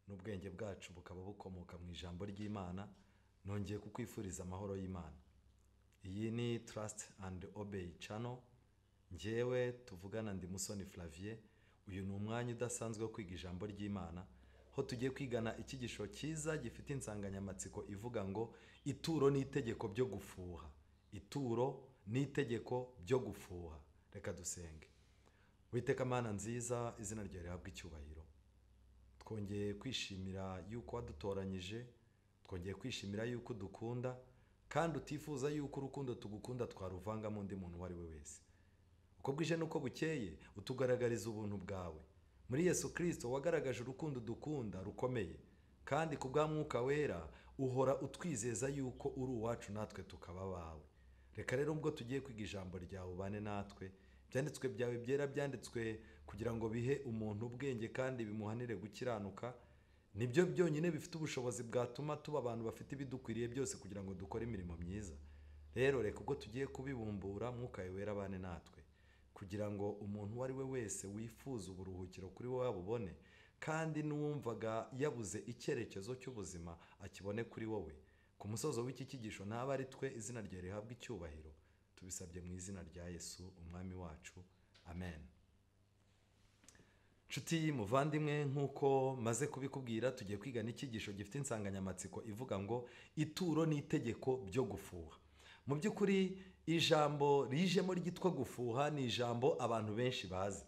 n'ubwenge bwacu bukaba bukomoka mu ijambo ry'Imana. Nongeye kukwifuriza amahoro y'Imana. Iyi ni Trust and Obey channel. Njyewe tuvugana ndi Musoni Flavie. Uyu ni umwanya udasanzwe wo kwiga ijambo ry'Imana, ho tugiye kwigana ikigisho cyiza gifite insanganyamatsiko ivuga ngo ituro n'itegeko byo gufuha. Ituro n'itegeko byo gufuha. Reka dusenge. Uwiteka Mana nziza, izina ryawe rihabwe icyubahiro. Twongeye kwishimira yuko wadutoranyije, twongeye kwishimira yuko dukunda, kandi utifuza yuko urukundo tugukunda twaruvanga mu ndi muntu wari we wese. Uko bwije nuko bukeye utugaragariza ubuntu bwawe. Muri Yesu Kristo wagaragaje urukundo dukunda rukomeye, kandi kubwa Mwuka Wera uhora utwizeza yuko uri uwacu natwe tukaba bawe. Reka rero ubwo tugiye kwiga ijambo ryawe ubane natwe. Byanditswe byawe byera byanditswe kugira ngo bihe umuntu ubwenge kandi bimuhanire gukiranuka. Nibyo byonyine bifite ubushobozi bwatuma tuba abantu bafite ibidukwiriye byose kugira ngo dukore imirimo myiza. Rero reka ubwo tugiye kubibumbura, Mwuka Wera abane natwe, kugira ngo umuntu wari we wese wifuza uburuhukiro kuri wowe abubone, kandi n'uwumvaga yabuze icyerekezo cy'ubuzima akibone kuri wowe. Ku musozo w'iki kigisho ntaba ari twe, izina ryawe rihabwe icyubahiro. Tubisabye mu izina rya Yesu umwami wacu, amen. Nshuti muvandimwe, nk'uko maze kubikubwira, tugiye kwiga n'ikigisho gifite insanganyamatsiko ivuga ngo ituro n'itegeko byo gufuha. Mu by'ukuri ijambo rijemo ryitwa gufuha ni ijambo abantu benshi bazi.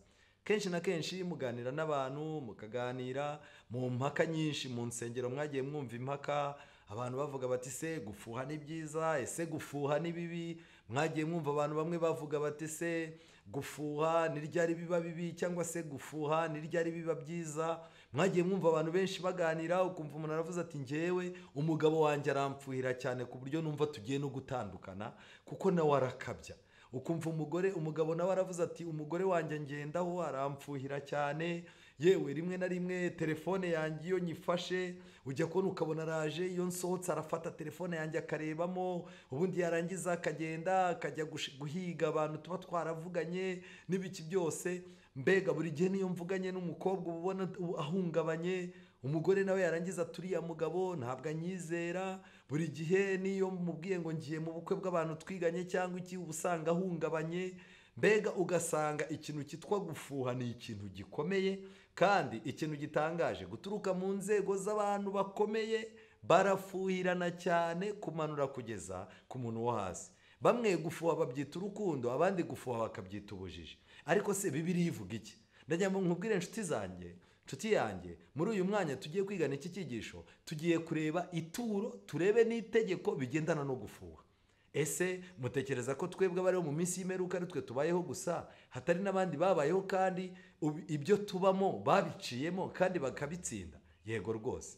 Kenshi na kenshi muganira n'abantu, mukaganira mu mpaka nyinshi, mu nsengero mwagiye mwumva impaka, abantu bavuga bati se gufuha ni byiza, ese gufuha ni bibi. Mwagiye mwumva abantu bamwe bavuga bati se gufuha ni ryari biba bibi, cyangwa se gufuha ni ryari biba byiza. Mwagiye mwumva abantu benshi baganira, ukumva umuntu aravuze ati njyewe umugabo wanjye aramfuhira cyane ku buryo numva tugiye no gutandukana kuko nawe arakabya. Ukumva umugabo nawe aravuze ati umugore wanjye ngendaho aramfuhira cyane, yewe rimwe na rimwe telefone yanjye iyo nyifashe ujya kubona ukabona araje, iyo nsohotse arafata telefone yanjye akarebamo, ubundi yarangiza akagenda akajya guhiga abantu tuba twaravuganye n'ibiki byose. Mbega buri gihe niyo mvuganye n'umukobwa ubona ahungabanye, umugore nawe yarangiza turiya mugabo ntabwo anyizera. Buri gihe niyo mubwiye ngo ngiye mu bukwe bw'abantu twiganye cyangwa iki, ubusanga ahungabanye. Mbega ugasanga ikintu cyitwa gufuha ni ikintu gikomeye, kandi ikintu gitangaje guturuka mu nzego z'abantu bakomeye, barafuhirana cyane kumanura kugeza ku muntu wo hasi. Bamwe gufuha babyita urukundo, abandi gufuha bakabyita ubujiji. Ariko se Bibiliya ivuga iki? Ndagira ngo nkubwire nshuti yanjye, muri uyu mwanya tugiye kwigana iki cyigisho, tugiye kureba ituro, turebe n'itegeko bigendana no gufuha. Ese mutekereza ko twebwe abariho mu minsi y'imperuka ari twe tubayeho gusa, hatari n'abandi babayeho kandi ibyo tubamo babiciyemo kandi bakabitsinda? Yego rwose.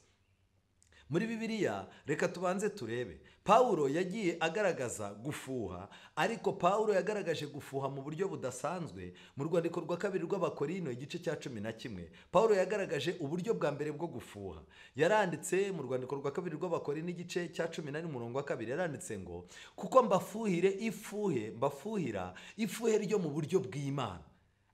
Muri Bibiliya reka tubanze turebe. Pawulo yagiye agaragaza gufuha, ariko Pawulo yagaragaje gufuha mu buryo budasanzwe. Mu rwandiko rwa kabiri rw'Abakorino igice cya 11, Pawulo yagaragaje uburyo bwa mbere bwo gufuha. Yaranditse mu rwandiko rwa kabiri rw'Abakorino igice cya 11 umurongo wa 2, yaranditse ngo kuko mbafuhira ifuhe ryo mu buryo bw'Imana.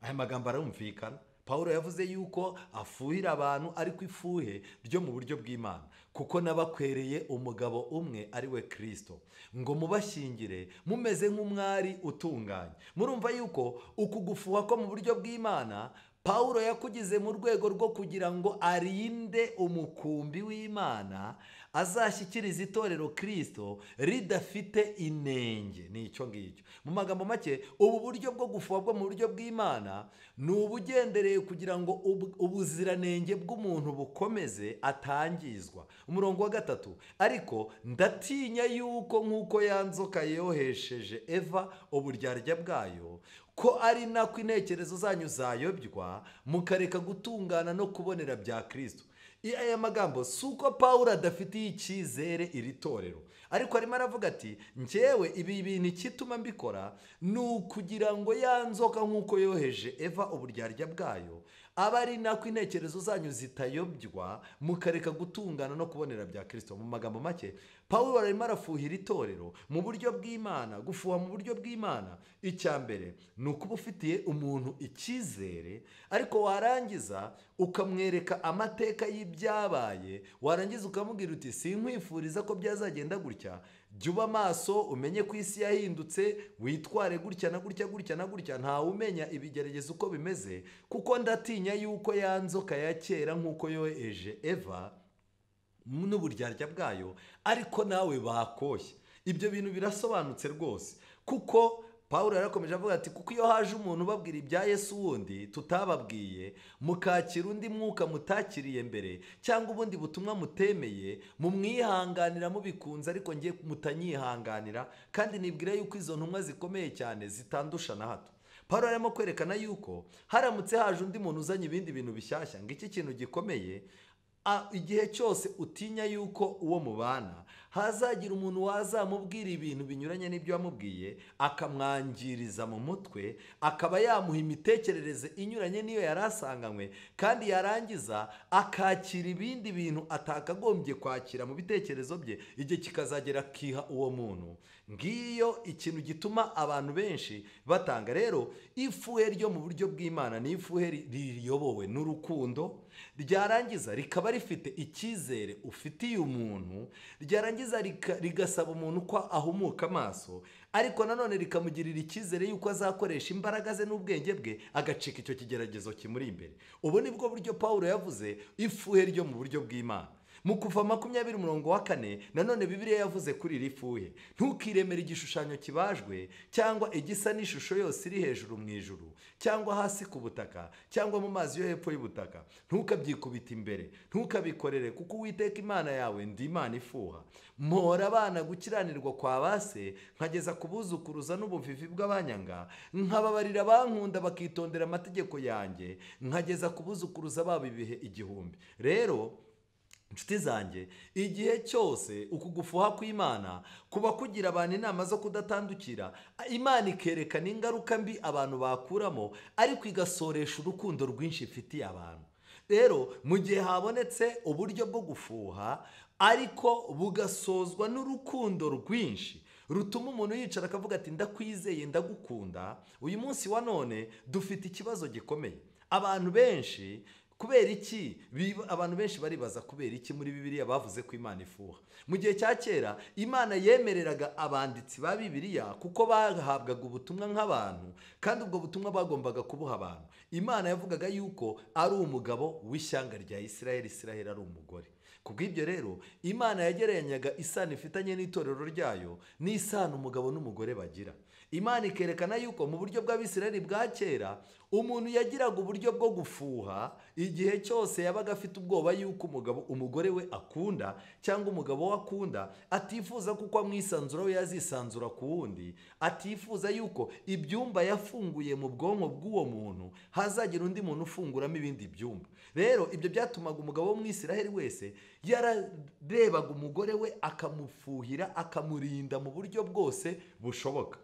Aya magambo arumvikana. Pawulo yavuze yuko afuhira abantu ariko ifuhe ryo mu buryo bw'Imana, kuko nabakwereye umugabo umwe ari we Kristo, ngo mubashyingire mumeze nk'umwari utunganye. Murumva yuko uku gufuha ko mu buryo bw'Imana Pawulo yakugize mu rwego rwo kugira ngo arinde umukumbi w'Imana, azashyikiriza itorero Kristo ridafite inenge. Ni icyo ngicyo. Mu magambo make, ubu buryo bwo gufuha bwo mu buryo bw'Imana ni ubugendereye kugira ngo ubuziranenge bw'umuntu bukomeze, atangizwa. Umurongo wa 3, ariko ndatinya yuko nk'uko ya nzoka yohesheje Eva uburyarya bwayo, ko ari nako intekerezo zanyu zayobywa, mukareka gutungana no kubonera bya Kristo. Aya magambo si uko Pawulo adafitiye icyizere iri torero, ariko arimo aravuga ati njyewe ibi bintu ikituma mbikora ni ukugira ngo ya nzoka nk'uko yoheje Eva uburyarya bwayo, aba ari nako intekerezo zanyu zitayobywa mukareka gutungana no kubonera bya Kristo. Mu magambo make, Pawulo arimo arafuhira itorero mu buryo bw'Imana. Gufuha mu buryo bw'Imana, icya mbere ni ukuba ufitiye umuntu icyizere, ariko warangiza ukamwereka amateka y'ibyabaye, warangiza ukamubwira uti sinkwifuriza ko byazagenda gutya, jya uba maso umenye ko isi yahindutse, witware gutya na gutya gutya na gutya, ntawe umenya ibigeragezo uko bimeze, kuko ndatinya yuko ya nzoka ya kera nk'uko yoheje Eva n'uburyarya bwayo, ariko nawe bakoshye. Ibyo bintu birasobanutse rwose, kuko Pawulo yarakomeje avuga ati kuko iyo haje umuntu ubabwira ibya Yesu wundi tutababwiye, mukakira undi mwuka mutakiriye mbere, cyangwa ubundi butumwa mutemeye, mumwihanganira mubikunze, ariko ngiye mutanyihanganira, kandi nibwira yuko izo ntumwa zikomeye cyane zitandusha na hato. Pawulo arimo kwerekana yuko haramutse haje undi muntu uzanye ibindi bintu bishyashya, ngo iki kintu gikomeye, igihe cyose utinya yuko uwo mubana hazagira umuntu wazamubwira ibintu binyuranye n'ibyo wamubwiye, akamwangiriza mu mutwe, akaba yamuha imitekerereze inyuranye n'iyo yari asanganywe, kandi yarangiza akakira ibindi bintu atakagombye kwakira mu bitekerezo bye, igihe kikazagera akiha uwo muntu. Ngiyo ikintu gituma abantu benshi batanga. Rero ifuhe ryo mu buryo bw'Imana ni ifuhe riyobowe n'urukundo, ryarangiza rikaba rifite icyizere ufitiye umuntu, ryarangiza rigasaba umuntu ko ahumuka amaso, ariko nanone rikamugirira icyizere yuko azakoresha imbaraga ze n'ubwenge bwe agacika icyo kigeragezo kimuri imbere. Ubu ni bwo buryo Pawulo yavuze ifuhe ryo mu buryo bw'Imana. Mu Kuva 20:4 nanone Bibiliya yavuze kuri iri fuhe: ntukiremere igishushanyo kibajwe cyangwa igisa n'ishusho yose iri hejuru mu ijuru cyangwa hasi ku butaka cyangwa mu mazi yo hepfo y'ubutaka. Ntukabyikubita imbere, ntukabikorere, kuko Uwiteka Imana yawe ndi Imana ifuha. Mpora abana gukiranirwa kwa base, nkageza kubuzukuruza n'ubuvivi bw'abanyanga, nkababarira abankunda bakitondera amategeko yanjye, nkageza kubuzukuruza babo ibihe 1000. Rero inshuti zanjye, igihe cyose uku gufuha kw'Imana kuba kugira abantu inama zo kudatandukira, Imana ikerekana ingaruka mbi abantu bakuramo, ariko igasoresha urukundo rwinshi ifitiye abantu. Rero mu gihe habonetse uburyo bwo gufuha ariko bugasozwa n'urukundo rwinshi rutuma umuntu yicara akavuga ati ndakwizeye, ndagukunda, uyu munsi wa none dufite ikibazo gikomeye. Abantu benshi kubera iki? Abantu benshi baribaza kubera iki muri Bibiliya bavuze ko Imana ifuha. Mu gihe cya kera Imana yemereraga abanditsi ba Bibiliya, kuko bahabwaga ubutumwa nk'abantu, kandi ubwo butumwa bagombaga kubuha abantu. Imana yavugaga yuko ari umugabo w'ishyanga rya Isiraheli, Isiraheli ari umugore. Kubw'ibyo rero Imana yagereranyaga isano ifitanye n'itorero ryayo n'isano umugabo n'umugore bagira. Imana ikerekana yuko mu buryo bw'Abisiraheli bwa kera umuntu yagiraga uburyo bwo gufuha igihe cyose yabaga afite ubwoba yuko umugore we akunda cyangwa umugabo we akunda atifuza kuko amwisanzura we yazisanzura ku wundi, atifuza yuko ibyumba yafunguye mu bwonko bw'uwo muntu hazagira undi muntu ufunguramo ibindi byumba. Rero ibyo byatumaga umugabo w'Umwisiraheli wese yararebaga umugore we akamufuhira, akamurinda mu buryo bwose bushoboka.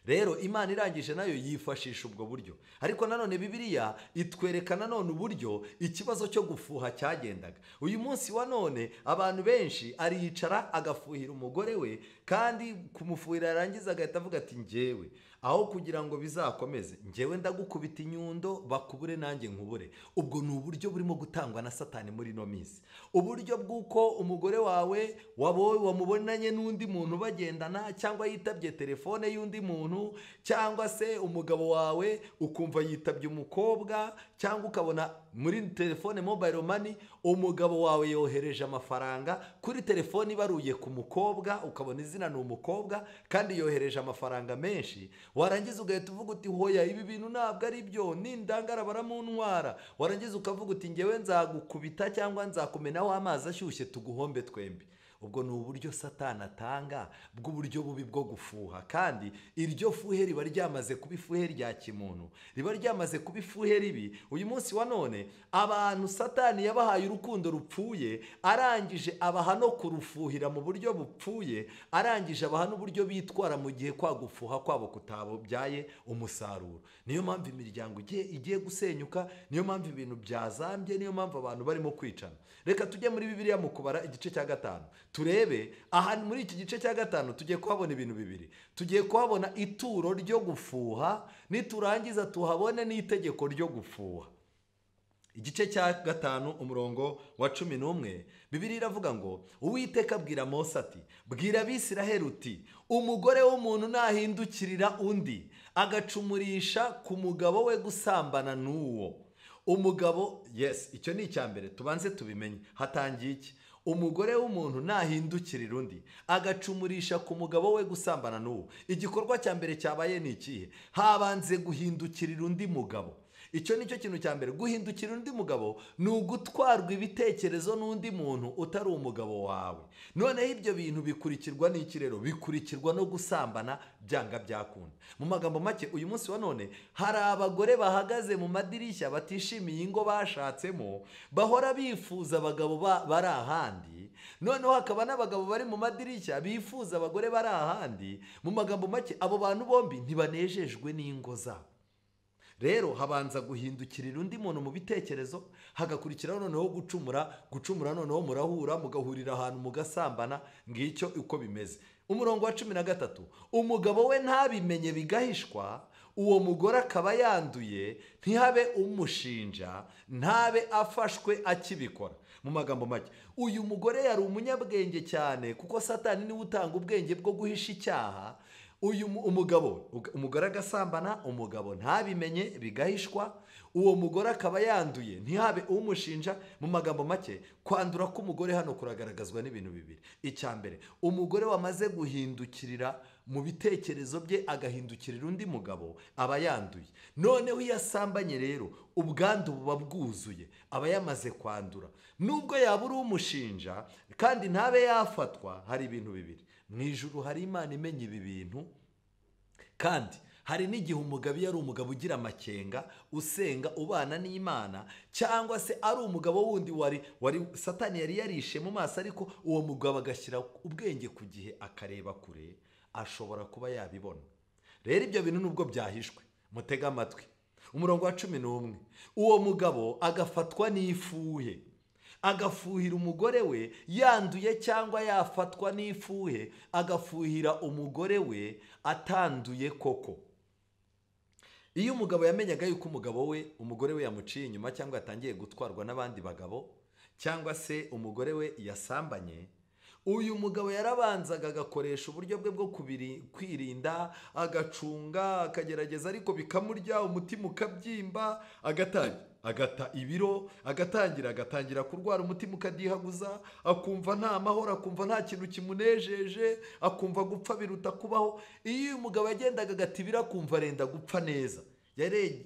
Rero Imana irangije nayo yifashisha ubwo buryo. Ariko nanone Bibiliya itwereka nanone uburyo ikibazo cyo gufuha cyagendaga. Uyu munsi wa none abantu benshi ariyicara agafuhira umugore we, kandi kumufuhira yarangiza agahita avuga ati njyewe aho kugira ngo bizakomeze, njyewe ndagukubita inyundo bakubure nanjye nkubure. Ubwo ni uburyo burimo gutangwa na Satani muri ino minsi. Uburyo bw'uko umugore wawe wamubonanye n'undi muntu bagendana, cyangwa yitabye telefone y'undi muntu, cyangwa se umugabo wawe ukumva yitabye umukobwa, cyangwa ukabona muri telefone mobile money umugabo wawe yohereje amafaranga kuri telefone ibaruye ku mukobwa, ukabona izina ni umukobwa kandi yohereje amafaranga menshi. Warangiza ugahita uvuga uti hoya ibi bintu ntabwo ari byo, nindangara baramuntwara. Warangiza ukavuga uti njyewe nzagukubita cyangwa nzakumenaho amazi ashyushye tuguhombe twembi. ubwo ni uburyo Satani atanga bw'uburyo bubi bwo gufuha, kandi iryo fuhe riba ryamaze kuba ifuhe rya kimuntu, riba ryamaze kuba ifuhe ribi. Uyu munsi wa none abantu Satani yabahaye urukundo rupfuye, arangije abaha no kurufuhira mu buryo bupfuye, arangije abaha n'uburyo bitwara mu gihe kwa gufuha kwabo kutabyaye umusaruro. Niyo mpamvu imiryango igiye gusenyuka, niyo mpamvu ibintu byazambye, niyo mpamvu abantu barimo kwicana. Reka tujye muri Bibiliya mu kubara igice cya 5 turebe aha muri iki gice cya 5 tugiye kuhabona ibintu bibiri. Tugiye kuhabona ituro ryo gufuha, niturangiza tuhabone n'itegeko ryo gufuha. Igice cya 5 umurongo wa 11 Bibiliya iravuga ngo Uwiteka abwira Mose ati bwira Abisiraheli uti umugore w'umuntu nahindukirira undi agacumurisha ku mugabo we gusambana n'uwo umugabo. Icyo ni icya mbere tubanze tubimenye. Hatangiye iki? Umugore w'umuntu nahindukirira undi agacumurisha ku mugabo we gusambana n'uwo. Igikorwa cya mbere cyabaye ni ikihe? Habanze guhindukirira undi mugabo. Icyo ni cyo kintu cya mbere. Guhindukira undi mugabo ni ugutwarwa ibitekerezo n'undi muntu utari umugabo wawe. Noneho ibyo bintu bikurikirwa n'iki rero? Bikurikirwa no gusambana byanga byakunda. Mu magambo make, uyu munsi wa none hari abagore bahagaze mu madirishya batishimiye ingo bashatsemo, bahora bifuza abagabo bari ahandi. Noneho hakaba n'abagabo bari mu madirishya bifuza abagore bari ahandi. Mu magambo make, abo bantu bombi ntibanejejwe n'ingo zabo. Rero habanza guhindukirira undi muntu mu bitekerezo, hagakurikiraho noneho gucumura noneho murahura mugahurira ahantu mugasambana. Ngicyo uko bimeze. Umurongo wa 13 umugabo we ntabimenye bigahishwa, uwo mugore akaba yanduye, ntihabe umushinja, ntabe afashwe akibikora. Mu magambo make, uyu mugore yari umunyabwenge cyane, kuko Satani niwe utanga ubwenge bwo guhisha icyaha. Uyu umugore agasambana, umugabo ntabimenye bigahishwa, uwo mugore akaba yanduye, ntihabe umushinja. Mu magambo make, kwandura k'umugore hano kuragaragazwa n'ibintu bibiri. Icya mbere, umugore wamaze guhindukirira mu bitekerezo bye agahindukirira undi mugabo aba yanduye. Noneho iyo asambanye rero ubwandu buba bwuzuye, aba yamaze kwandura. Nubwo yabura umushinja kandi ntabe yafatwa, hari ibintu bibiri. Mu ijuru hari Imana imenya ibi bintu, kandi hari n'igihe umugabo iyo ari umugabo ugira amakenga, usenga, ubana n'Imana, cyangwa se ari umugabo wundi wari Satani yari yarishe mu maso, ariko uwo mugabo agashyira ubwenge ku gihe akareba kure, ashobora kuba yabibona. Rero ibyo bintu nubwo byahishwe, mutega amatwi. Umurongo wa 11 uwo mugabo agafatwa n'ifuhe, agafuhira umugore we yanduye, cyangwa yafatwa n'ifuhe agafuhira umugore we atanduye koko. Iyo umugabo yamenyaga yuko umugore we yamuciye inyuma, cyangwa yatangiye gutwarwa n'abandi bagabo, cyangwa se umugore we yasambanye, uyu mugabo yarabanzaga agakoresha uburyo bwe bwo kwirinda, agacunga, akagerageza, ariko bikamurya, umutima ukabyimba, agata ibiro, agatangira kurwara, umutima ukadihaguza, akumva nta mahoro, akumva nta kintu kimunejeje, akumva gupfa biruta kubaho. Iyo uyu mugabo yagendaga agata ibiro akumva arenda gupfa neza,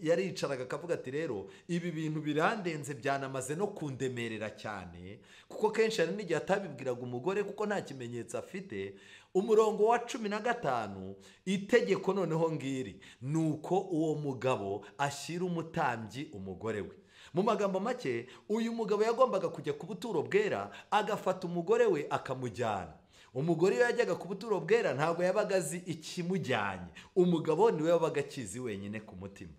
yaricaraga akavuga ati rero ibi bintu birandenze, byanamaze no kundemerera cyane, kuko kenshi hari n'igihe atabibwiraga umugore kuko nta kimenyetso afite. Umurongo wa 15 itegeko noneho ngiri nuko uwo mugabo ashyira umutambyi umugore we. Mu magambo make, uyu mugabo yagombaga kujya ku buturo bwera, agafata umugore we akamujyana. Umugore iyo yajyaga ku buturo bwera ntabwo yabaga azi ikimujyanye, umugabo niwe wabaga akizi wenyine ku mutima.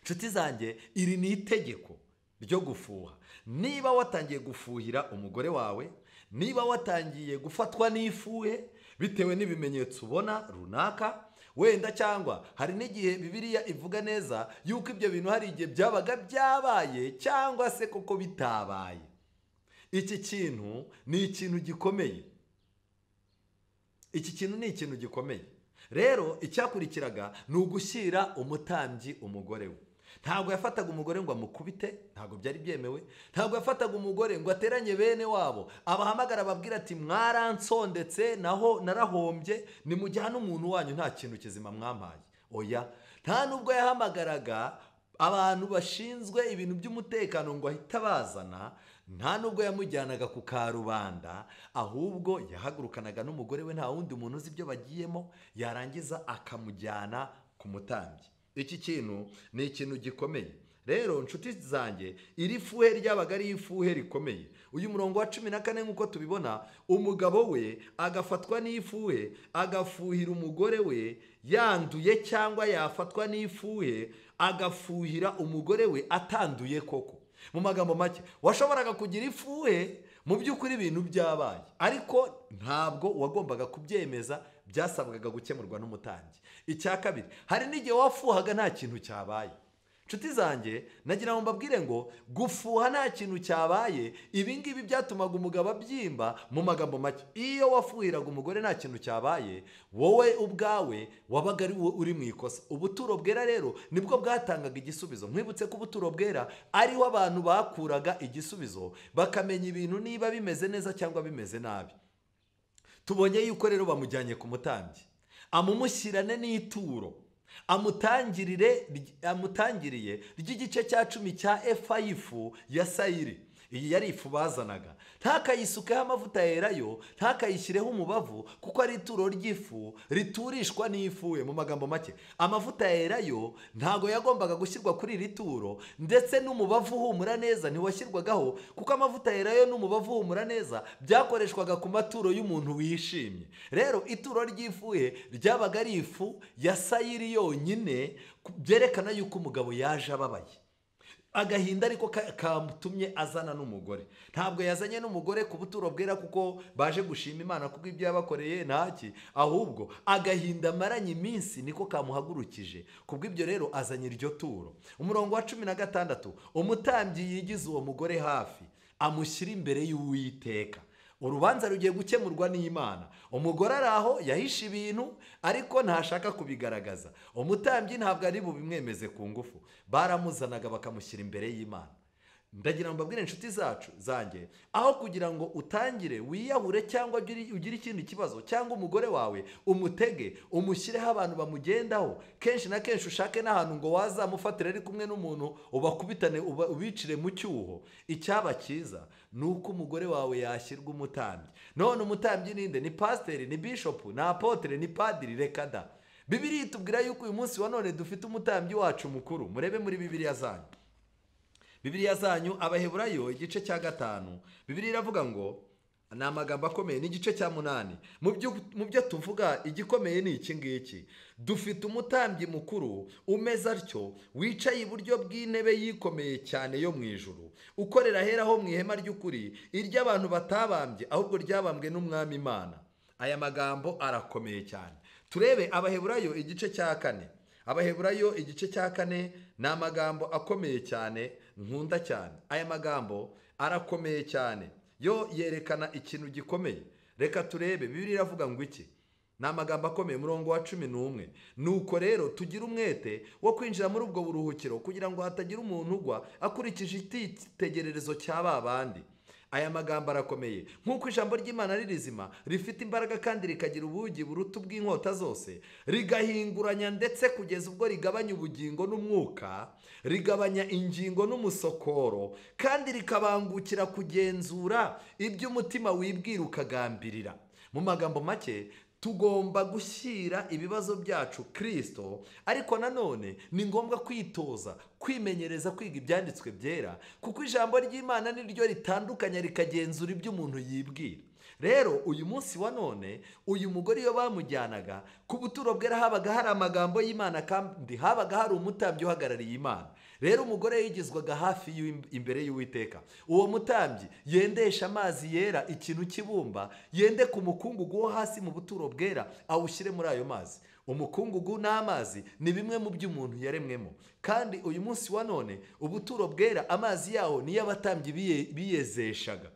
Nshuti zanjye, iri ni itegeko ryo gufuha. Niba watangiye gufuhira umugore wawe, niba watangiye gufatwa n'ifuhe bitewe n'ibimenyetso ubona runaka, wenda cyangwa hari n'igihe Bibiliya ivuga neza yuko ibyo bintu hari igihe byabaga byabaye, cyangwa se koko bitabaye, iki kintu ni ikintu gikomeye. Iki kintu ni ikintu gikomeye. Rero icyakurikiraga ni ugushyira umutambyi umugore we. Ntabwo yafataga umugore ngo amukubite, ntabwo byari byemewe. Ntabwo yafataga umugore ngo ateranye bene wabo, abahamagara ababwira ati mwaransondetse, naho narahombye, nimujyane umuntu wanyu, nta kintu kizima mwampaye. Oya, nta nubwo yahamagaraga abantu bashinzwe ibintu by'umutekano ngo ahita bazana. nta nubwo yamujyanaga ku karubanda, ahubwo yahagurukanaga n'umugore we, nta wundi muntu uzi ibyo bagiyemo, yarangiza akamujyana ku mutambyi. Iki kintu ni ikintu gikomeye. Rero nshuti zanjye, iri fuhe ryabaga ari ifuhe rikomeye. Uyu murongo wa 14 nk'uko tubibona, umugabo we agafatwa n'ifuhe agafuhira umugore we yanduye, cyangwa yafatwa n'ifuhe agafuhira umugore we atanduye koko. Mu magambo make, washoboraga kugira ifuhe mu by'ukuri ibintu byabaye, ariko ntabwo wagombaga kubyemeza, byasabwaga gukemurwa n'umutambyi. Icya kabiri, hari n'igihe wafuhaga nta kintu cyabaye. Nshuti zanjye, nagira ngo mbabwire ngo gufuha nta kintu cyabaye, ibi ngibi byatumaga umugabo abyimba. Mu magambo make, iyo wafuhiraga umugore nta kintu cyabaye, wowe ubwawe wabaga ari uri mu ikosa. Ubuturo bwera rero nibwo bwatangaga igisubizo. Mwibutse ko ubuturo bwera ariho abantu bakuraga igisubizo, bakamenya ibintu niba bimeze neza cyangwa bimeze nabi. Tubonye yuko rero bamujyanye ku mutambyi, amumushyirane n'ituro, amutangiriye ry'igice cya 10 cya efa y'ifu ya sayiri. Iyi yari ifu bazanaga. Ntakayisukeho amavuta yerayo, ntakayishyireho umubavu, kuko ari ituro ry'ifu riturishwa n'ifuhe. Mu magambo make, amavuta yerayo ntago yagombaga gushyirwa kuri iri turo, ndetse n'umubavu uhumura neza ntiwashyirwagaho, kuko amavuta yerayo n'umubavu uhumura neza byakoreshwaga ku maturo y'umuntu wishimye. Rero ituro ry'ifuhe ryabaga ari ifu ya sayiri yonyine, byerekana yuko umugabo yaje ababaye, agahinda ariko kamutumye azana n'umugore. Ntabwo yazanye n'umugore ku buturo bwera kuko baje gushima Imana kubwo ibyo yabakoreye, ntaki, ahubwo agahinda amaranye iminsi niko kamuhagurukije. Kubw'ibyo rero azanye iryo turo. Umurongo wa 16, umutambyi yigize uwo mugore hafi, amushyira imbere y'Uwiteka. Urubanza rugiye gukemurwa n'Imana. Umugore araho yahishe ibintu, ariko ntashaka kubigaragaza. Umutambyi ntabwo ari bubimwemeze ku ngufu, baramuzanaga bakamushyira imbere y'Imana. Ndagira ngo mbabwire inshuti zacu zanjye, aho kugira ngo utangire wiyahure cyangwa ugire ikindi kibazo, cyangwa umugore wawe umutege umushyireho abantu bamugendaho, kenshi na kenshi ushake n'ahantu ngo wazamufatire ari kumwe n'umuntu ubakubitane ubicire mu cyuho. Icyaba cyiza ni uko umugore wawe yashyirwa umutambyi. None umutambyi ninde? Ni pasiteri, ni bishopu, ni apotere, ni padiri? Reka da. Bibiliya itubwira yuko uyu munsi wa none dufite umutambyi wacu mukuru. Murebe muri Bibiliya zanyu. Bibiliya zanyu, Abaheburayo igice cya 5, Bibiliya iravuga ngo, ni amagambo akomeye, ni igice cya 8. Mu byo tuvuga igikomeye ni iki ngiki: dufite umutambyi mukuru umeze atyo, wicaye iburyo bw'intebe yikomeye cyane yo mu ijuru, ukorera ahera ho mu ihema ry'ukuri, iry'abantu batabambye, ahubwo ryabambwe n'Umwami Imana. Aya magambo arakomeye cyane. Turebe Abaheburayo igice cya 4. Abaheburayo igice cya 4 ni amagambo akomeye cyane, nkunda cyane. Aya magambo arakomeye cyane, yo yerekana ikintu gikomeye. Reka turebe Bibiliya iravuga ngo iki. Ni amagambo akomeye. Murongo wa 11, nuko rero tugira umwete wo kwinjira muri ubwo buruhukiro, kugira ngo hatagira umuntu ugwa akurikije icyitegererezo cya babandi. Aya magambo arakomeye. Nk'uko ijambo ry'Imana ari rizima, rifite imbaraga kandi rikagira ubugi buruta ubw'inkota zose, rigahinguranya ndetse kugeza ubwo rigabanya ubugingo n'umwuka, rigabanya ingingo n'umusokoro, kandi rikabangukira kugenzura ibyo umutima wibwira ukagambirira. Mu magambo make, tugomba gushyira ibibazo byacu Kristo, ariko nanone ni ngombwa kwitoza, kwimenyereza kwiga ibyanditswe byera, kuko ijambo ry'Imana niryo ritandukanya rikagenzura ibyo umuntu yibwira. Rero uyu munsi wa none, uyu mugore iyo bamujyanaga ku buturo bwera, habaga hari amagambo y'Imana, kandi habaga hari umutambyi uhagarariye Imana. Rero umugore yigizwaga hafi imbere y'Uwiteka. Uwo mutambyi yendesha amazi yera ikintu kibumba, yende ku mukungugu wo hasi mu buturo bwera, awushyire muri ayo mazi. Umukungugu n'amazi ni bimwe mu by'umuntu yaremwemo, kandi uyu munsi wa none ubuturo bwera amazi yawo niyo abatambyi biyezeshaga,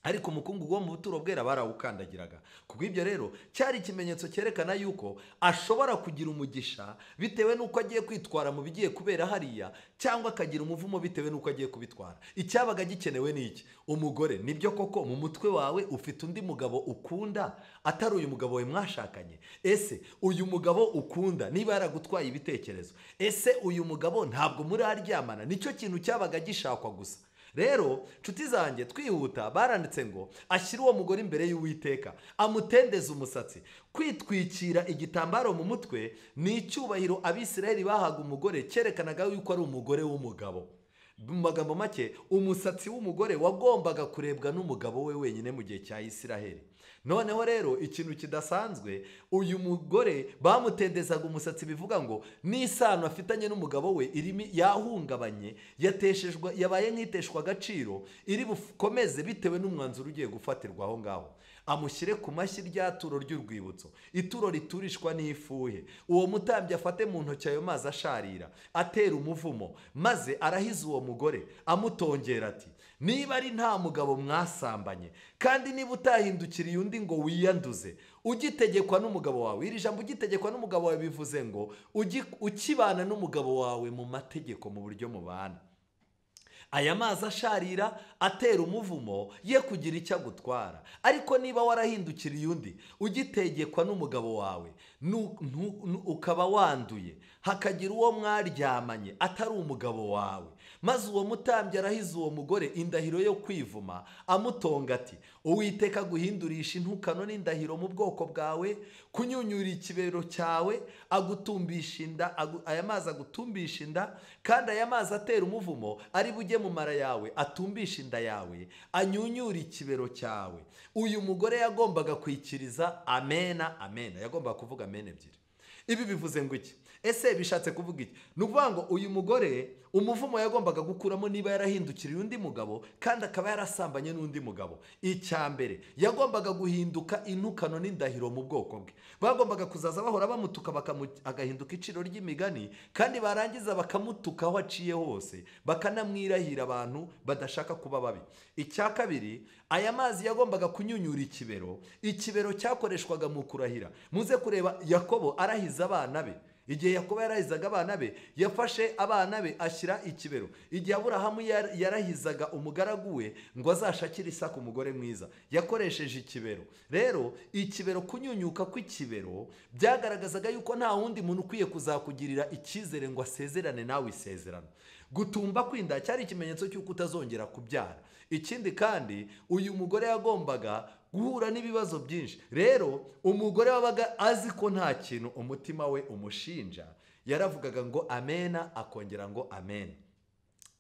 ariko umukungugu wo mu buturo bwera barawukandagiraga. Kubw'ibyo rero cyari ikimenyetso cyerekana yuko ashobora kugira umugisha bitewe n'uko agiye kwitwara mu bigiye kubera hariya, cyangwa akagira umuvumo bitewe n'uko agiye kubitwara. Icyabaga gikenewe ni iki? Umugore. Nibyo koko mu mutwe wawe ufite undi mugabo ukunda atari uyu mugabo we mwashakanye? Ese uyu mugabo ukunda niba yaragutwaye ibitekerezo? Ese uyu mugabo ntabwo muri aryamana? Nicyo kintu cyabaga gishakwa gusa. rero nshuti zanjye twihuta baranditse ngo ashyire uwo mugore imbere y'Uwiteka amutendeze umusatsi. Kwitwikira igitambaro mu mutwe ni icyubahiro Abisirayeli bahaga umugore cyerekanaga yuko ari umugore w'umugabo. Mu magambo make, umusatsi w'umugore wagombaga kurebwa n'umugabo we wenyine mu gihe cya Isiraheli. Noneho rero ikintu kidasanzwe, uyu mugore bamutendezaga umusatsi, bivuga ngo n'isano afitanye n'umugabo we irimi yahungabanye, yabaye nk'iteshwa agaciro, iri bukomeze bitewe n'umwanzuro ugiye gufatirwa aho ngaho. Amushyire ku mashyi rya turo ry'urwibutso, ituro riturishwa n'ifuhe. Uwo mutambyi afate mu ntoki ayo mazi asharira, atera umuvumo, maze arahiza uwo mugore amutongera ati, niba ari nta mugabo mwasambanye, kandi niba utahindukiriye undi ngo wiyanduze, ugitegekwa n'umugabo wawe. Iri jambo ugitegekwa n'umugabo wawe bivuze ngo ukibana n'umugabo wawe mu mategeko, mu buryo mubana. Aya mazi asharira atera umuvumo ye kugira icyo agutwara. Ariko niba warahindukiriye undi, ugitegekwa n'umugabo wawe, ukaba wanduye, hakagira uwo mwaryamanye atari umugabo wawe, maze uwo mutambyi arahiza uwo mugore indahiro yo kwivuma, amutonga ati, Uwiteka guhindurisha intukano n'indahiro mu bwoko bwawe, kunyunyura ikibero cyawe, agutumbisha inda, aya mazi agutumbisha inda, kandi aya mazi atera umuvumo ari bujye mu mara yawe, atumbisha inda yawe, anyunyura ikibero cyawe. Uyu mugore yagombaga kwikiriza amena amena, yagombaga kuvuga amena ebyiri. Ibi bivuze ngo iki? Ese bishatse kuvuga iki? Ni ukuvuga ngo uyu mugore umuvumo yagombaga gukuramo niba yarahindukiriye undi mugabo kandi akaba yarasambanye n'undi mugabo. Icya mbere, yagombaga guhinduka intukano n'indahiro mu bwoko bwe. Bagombaga kuzaza bahora bamutuka, agahinduka iciro ry'imigani, kandi barangiza bakamutuka aho aciye hose, bakanamwirahira abantu badashaka kuba babi. Icya kabiri, aya mazi yagombaga kunyunyura ikibero. Ikibero cyakoreshwaga mu kurahira. Muze kureba Yakobo arahiza abana be. Igihe Yakobo yarahizaga abana be, yafashe abana be ashyira ikibero. Igihe Aburahamu yarahizaga umugaragu we ngo azashakire Isaka umugore mwiza, yakoresheje ikibero. Rero ikibero, kunyunyuka kw'ikibero byagaragazaga yuko nta wundi muntu ukwiye kuzakugirira icyizere ngo asezerane nawe isezerano. Gutumba kw'inda cyari ikimenyetso cy'uko utazongera kubyara. Ikindi kandi, uyu mugore yagombaga guhura n'ibibazo byinshi. Rero umugore wabaga azi ko nta kintu umutima we umushinja, yaravugaga ngo amena, akongera ngo amen.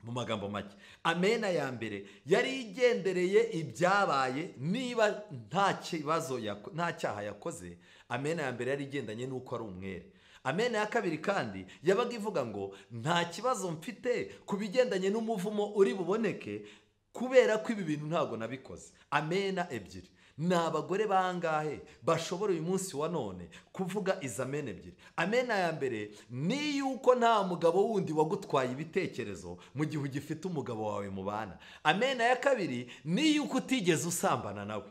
Mu magambo make, amena ya mbere yari igendereye ibyabaye niba nta kibazo, nta cyaha yakoze. Amena ya mbere yari igendanye n'uko ari umwere. Amena ya kabiri kandi yabaga ivuga ngo nta kibazo mfite ku bigendanye n'umuvumo uri buboneke, kubera ko ibi bintu ntabwo nabikoze. Amena ebyiri. Ni abagore bangahe bashobora uyu munsi wa none kuvuga izi amena ebyiri? Amena ya mbere ni yuko nta mugabo wundi wagutwaye ibitekerezo mu gihe ugifite umugabo wawe mubana. Amena ya kabiri ni yuko utigeze usambana nawe.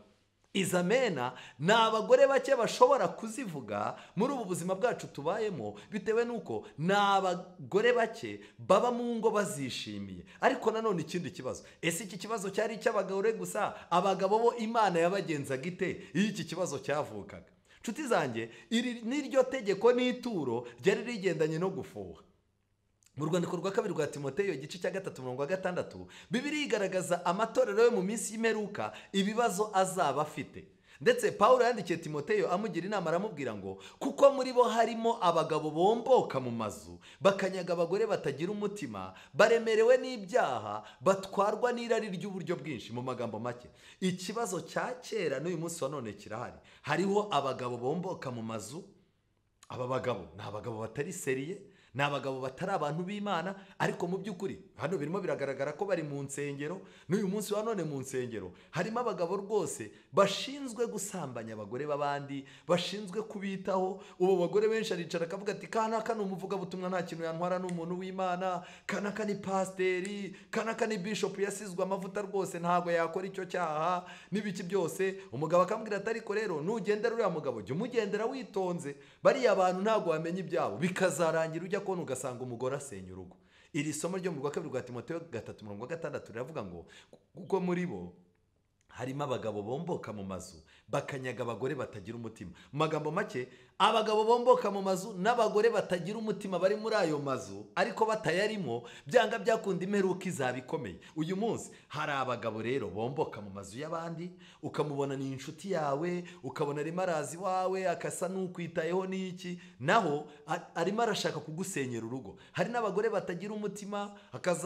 Izi amena ni abagore bake bashobora kuzivuga muri ubu buzima bwacu tubayemo, bitewe n'uko ni abagore bake baba mu ngo bazishimiye. Ariko nanone ikindi kibazo, ese iki kibazo cyari icy'abagore gusa? Abagabo bo Imana yabagenzaga ite iyo iki kibazo cyavukaga? Nshuti zanjye, iri niryo tegeko n'ituro ryari rigendanye no gufuha. Mu rwandiko rwa kabiri rwa Timoteyo igice cya 3:6, Bibiliya igaragaza amatorero yo mu minsi y'imperuka ibibazo azaba afite. Ndetse Pawulo yandikiye Timoteyo amugira inama, aramubwira ngo kuko muri bo harimo abagabo bomboka mu mazu, bakanyaga abagore batagira umutima, baremerewe n'ibyaha, batwarwa n'irari ry'uburyo bwinshi. Mu magambo make, ikibazo cya kera n'uyu munsi wa none kirahari. Hariho abagabo bomboka mu mazu. Aba bagabo ni abagabo batari seriye, ni abagabo batari abantu b'Imana, ariko mu by'ukuri hano birimo biragaragara ko bari mu nsengero. N'uyu munsi wa none mu nsengero harimo abagabo rwose bashinzwe gusambanya abagore b'abandi, bashinzwe kubitaho. Ubu bagore benshi aricara akavuga ati, kanaka ni umuvugabutumwa, nta kintu yantwara, n'umuntu w'Imana, kanaka ni pasiteri, kanaka ni bishop yasizwe amavuta, rwose ntabwo yakora icyo cyaha n'ibiki byose. Umugabo akamubwira ati, ariko rero nugendera uriya mugabo jya umugendera witonze, bariya abantu ntabwo wamenya ibyabo, bikazarangira ujya kubona ugasanga umugore asenya urugo. Iri somo ryo mu rwa kabiri rwa Timoteyo 3:6 riravuga ngo kuko muri bo harimo abagabo bomboka mu mazu bakanyaga abagore batagira umutima. Mu magambo make, abagabo bomboka mu mazu n'abagore batagira umutima bari muri ayo mazu ariko batayarimo, byanga byakunda imperuka izaba ikomeye. Uyu munsi hari abagabo rero bomboka mu mazu y'abandi, ukamubona ni inshuti yawe, ukabona arimo arazi iwawe akasa n'ukwitayeho n'iki, naho arimo arashaka kugusenyera urugo. Hari n'abagore batagira umutima,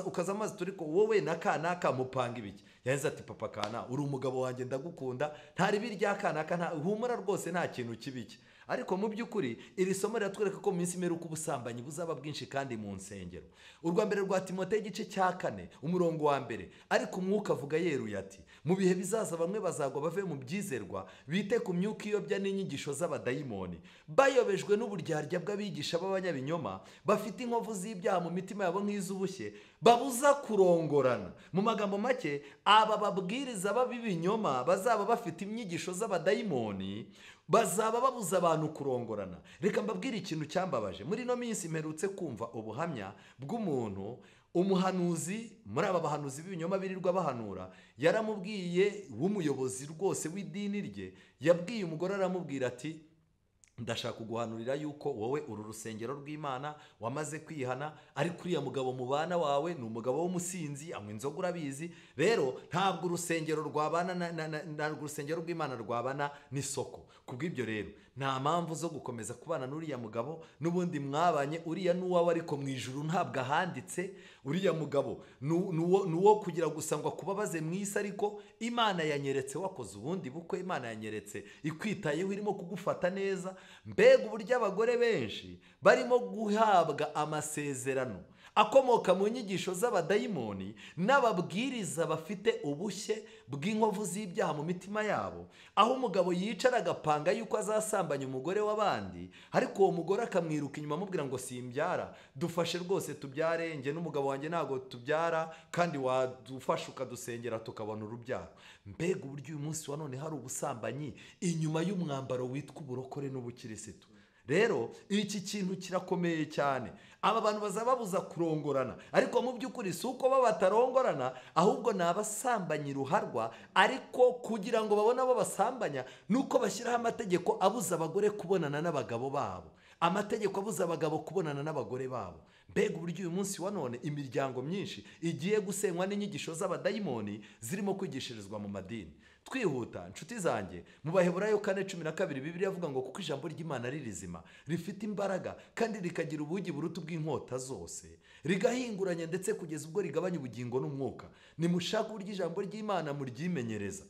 ukaza amazi turi ko wowe na kanaka mupanga ibiki. Yahenze ati papa kana uri umugabo wanjye ndagukunda, ntari birya kanaka nta humura rwose nta kintu kibiki. Ariko mu by'ukuri iri somo riratwereka ko mu minsi imperuka ubusambanyi buzaba bwinshi kandi mu nsengero. Urwa mbere rwa Timoteyo igice cya 4 umurongo wa mbere, ariko umwuka avuga yeruye ati mu bihe bizaza bamwe bazagwa bave mu byizerwa, bite ku myuka iyobya n'inyigisho z'abadayimoni, bayobejwe n'uburyarya bw'abigisha b'abanyabinyoma, bafite inkovu z'ibyaha mu mitima yabo nk'iz'ubushye, babuza kurongorana. Mu magambo make, aba babwiriza b'abibinyoma bazaba bafite inyigisho z'abadayimoni, bazaba babuza abantu kurongorana. Reka mbabwire ikintu cyambabaje. Muri ino minsi mperutse kumva ubuhamya bw'umuntu, umuhanuzi muri aba bahanuzi b'ibinyoma birirwa bahanura, yaramubwiye w'umuyobozi rwose w'idini rye, yabwiye umugore aramubwira ati ndashaka kuguhanurira yuko wowe uru rusengero rw'Imana wamaze kwihana, ariko uriya mugabo mubana wawe ni umugabo w'umusinzi, anywa inzoga urabizi, rero ntabwo urusengero rwabana ntabwo urusengero rw'Imana rwabana n'isoko. Kubw'ibyo rero nta mpamvu zo gukomeza kubana n'uriya mugabo, n'ubundi mwabanye, uriya n'uwawe ariko mu ijuru ntabwo ahanditse. Uriya mugabo nuwo kugira gusa ngo akubabaze mu isi, ariko Imana yanyeretse wakoze ubundi bukwe, Imana yanyeretse ikwitayeho, irimo kugufata neza. Mbega uburyo abagore benshi barimo guhabwa amasezerano akomoka mu nyigisho z'abadayimoni n'ababwiriza bafite ubushye bw'inkovu z'ibyaha mu mitima yabo, aho umugabo yicara agapanga yuko azasambanya umugore w'abandi, ariko uwo mugore akamwiruka inyuma amubwira ngo simbyara, dufashe rwose tubyare, njye n'umugabo wanjye ntabwo tubyara, kandi wadufasha ukadusengera tukabona urubyaro. Mbega uburyo uyu munsi wa none hari ubusambanyi inyuma y'umwambaro witwa uburokore n'ubukirisitu. Rero iki kintu kirakomeye cyane. Aba bantu bazababuza kurongorana, ariko mu by'ukuri si uko bo batarongorana, ahubwo ni abasambanyi ruharwa, ariko kugira ngo babone abo basambanya nuko bashyiraho amategeko abuza abagore kubonana n'abagabo babo, amategeko abuza abagabo kubonana n'abagore babo. Mbega uburyo uyu munsi wa none imiryango myinshi igiye gusenywa n'inyigisho z'abadayimoni zirimo kwigishirizwa mu madini. Twihuta nshuti zanjye, mu Baheburayo 4:12 Bibiliya avuga ngo kuko ijambo ry'Imana ari rizima, rifite imbaraga kandi rikagira ubugi buruta ubw'inkota zose, rigahinguranya ndetse kugeza ubwo rigabanya ubugingo n'umwuka. Nimushaka uburyo ijambo ry'Imana muryimenyereza.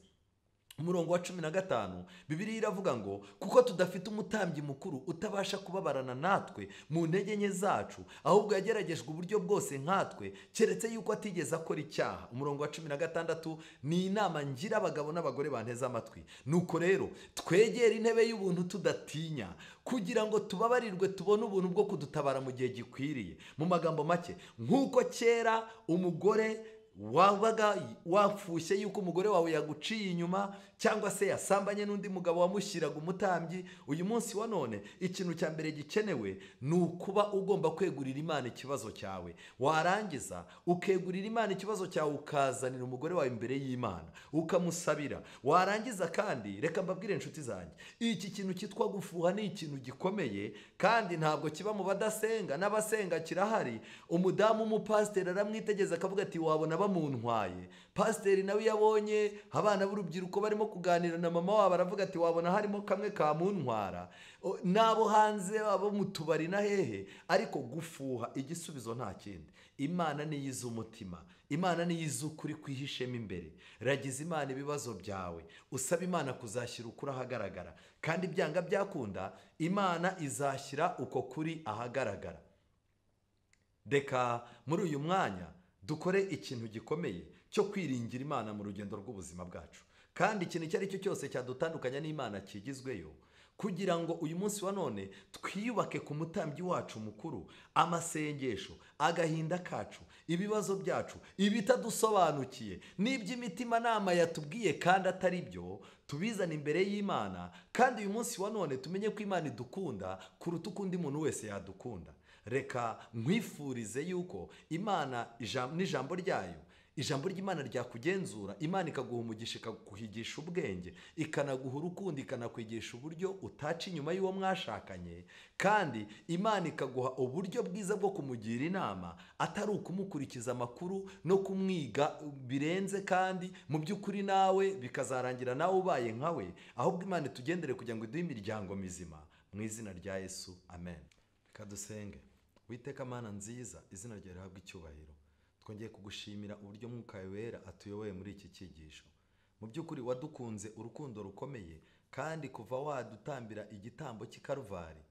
Umurongo wa 15 Bibiliya iravuga ngo kuko tudafite umutambyi mukuru utabasha kubabarana natwe mu ntege nke zacu, ahubwo yageragejwe uburyo bwose nkatwe, keretse yuko atigeze akora icyaha. Umurongo wa 16 ni inama ngira abagabo n'abagore banteze amatwi. Nuko rero twegera intebe y'ubuntu tudatinya, kugira ngo tubabarirwe tubone ubuntu bwo kudutabara mu gihe gikwiriye. Mu magambo make, nk'uko kera umugore wabaga wafushye yuko umugore wawe yaguciye inyuma cyangwa se yasambanye n'undi mugabo wamushyiraga umutambyi, uyu munsi wa none ikintu cya mbere gikenewe ni ukuba ugomba kwegurira Imana ikibazo cyawe. Warangiza ukegurira Imana ikibazo cyawe, ukazanira umugore wawe imbere y'Imana ukamusabira. Warangiza kandi reka mbabwire inshuti zanjye, iki kintu cyitwa gufuha ni ikintu gikomeye, kandi ntabwo kiba mu badasenga, n'abasenga kirahari. Umudamu umupasiteri aramwitegeza akavuga ati wabona bamuntwaye. Pasiteri nawe yabonye abana b'urubyiruko barimo kuganira na mama wabo, aravuga ati wabona harimo kamwe kamuntwara. Nabo hanze abo mu tubari na hehe, ariko gufuha igisubizo nta kindi. Imana niyo izi umutima, Imana niyo izi ukuri kwihishemo imbere. Ragiza Imana ibibazo byawe, usaba Imana kuzashyira ukuri ahagaragara, kandi byanga byakunda Imana izashyira uko kuri ahagaragara. Reka muri uyu mwanya dukore ikintu gikomeye cyo kwiringira Imana mu rugendo rw'ubuzima bwacu, kandi ikintu icyo ari cyo cyose cyadutandukanya n'Imana kigizweyo, kugira ngo uyu munsi wa none twiyubake ku mutambyi wacu mukuru, amasengesho, agahinda kacu, ibibazo byacu, ibitadusobanukiye, n'iby'imitima nama yatubwiye kandi atari byo, tubizana imbere y'Imana. Kandi uyu munsi wa none tumenye ko Imana idukunda kuruta uko undi muntu wese yadukunda. Reka nkwifurize yuko Imana n'ijambo ryayo ijambo ry'Imana ryakugenzura, Imana ikaguha umugisha, ikakuhigisha ubwenge, ikanaguha urukundo, ikanakwigisha uburyo utaca inyuma y'uwo mwashakanye, kandi Imana ikaguha uburyo bwiza bwo kumugira inama, atari ukumukurikiza amakuru no kumwiga birenze, kandi mu by'ukuri nawe bikazarangira nawe ubaye nkawe. Ahubwo Imana itugendere kugira ngo iduhe imiryango mizima, mu izina rya Yesu, amen. Reka dusenge. Uwiteka Mana nziza, izina ryawe rihabwe icyubahiro. Twongeye kugushimira uburyo Mwuka Wera atuyoboye muri iki cyigisho. Mu by'ukuri wadukunze urukundo rukomeye, kandi kuva wadutambira igitambo cy'i Karuvali,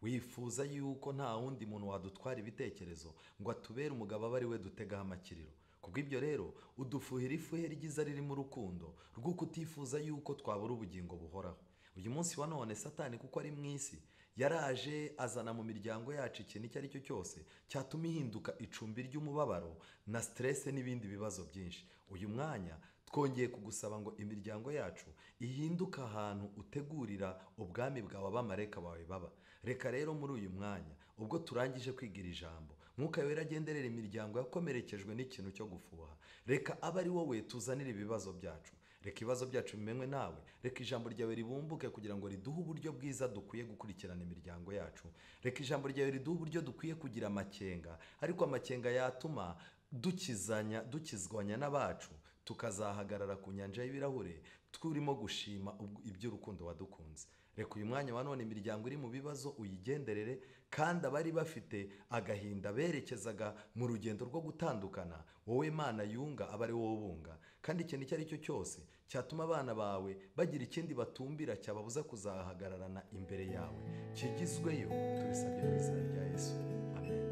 wifuza yuko nta wundi muntu wadutwara ibitekerezo ngo atubere umugabo abe ari we dutegaho amakiriro. Kubw'ibyo rero udufuhira ifuhe ryiza ririmo urukundo rw'uko utifuza yuko twabura ubugingo buhoraho. Uyu munsi wa none Satani kuko ari mu isi, yaraje azana mu miryango yacu ikintu icyo ari cyo cyose cyatuma ihinduka icumbi ry'umubabaro na stress n'ibindi bibazo byinshi. Uyu mwanya twongeye kugusaba ngo imiryango yacu ihinduka ahantu utegurira ubwami bwawe abamarayika bawe baba. Reka rero muri uyu mwanya ubwo turangije kwigira ijambo, Mwuka Wera agenderera imiryango yakomerekejwe n'ikintu cyo gufuha. Reka abe ari wowe tuzanira ibibazo byacu. Reka ibibazo byacu bimenywe nawe. Reka ijambo ryawe ribumbuke kugira ngo riduhe uburyo bwiza dukwiye gukurikirana imiryango yacu. Reka ijambo ryawe riduhe uburyo dukwiye kugira amakenga, ariko amakenga yatuma dukizwanya n'abacu, tukazahagarara ku nyanja y'ibirahure turimo gushima iby'urukundo wadukunze. Reka uyu mwanya wa none imiryango iri mu bibazo uyigenderere, kandi abari bafite agahinda berekezaga mu rugendo rwo gutandukana, wowe Mana yunga abe ari wowe ubunga. Kandi ikintu icyo ari cyo cyose cyatuma abana bawe bagira ikindi batumbira cyababuza kuzahagararana imbere yawe, kigizweyo, tubisabye mu izina rya Yesu, amen.